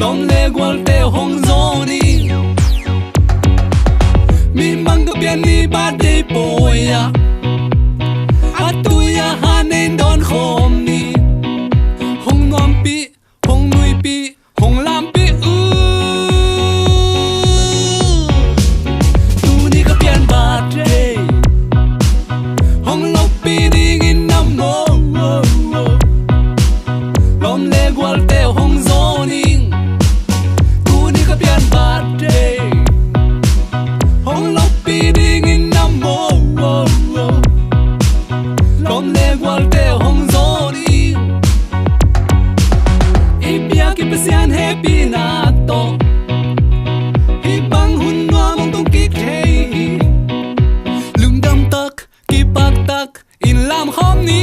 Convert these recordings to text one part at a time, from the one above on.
lom le gwal te hong zoni mi mang ka pian ni ba de poya atuya hanen don khom ni hong nom pi hong nui pi hong lam pi tu ni ka pian ba de hong lop pi ding in nam mo lom le gwal te hong zoni tu ni ka pian ba de hong lop pi ding in nam mo lom le gwal te hong zoni ibia ki pasian happy na to hi bang hun wa mong tung ki thei lung dam tak ki pak tak in lam khom ni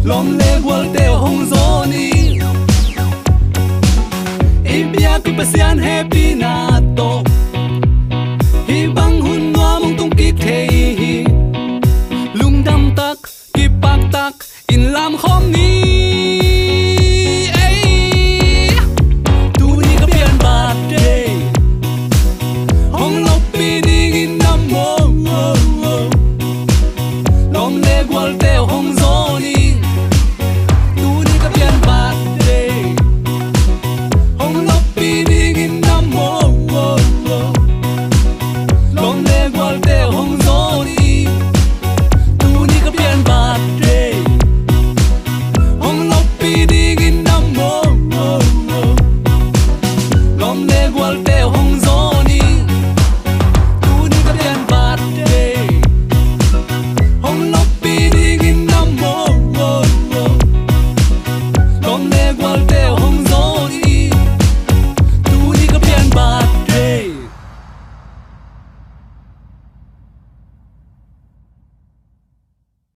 lom le gwal te hong zoni ibia ki pasian happy na to hi bang hun wa mong tung ki thei lung dam tak ki pak tak in lam khom ni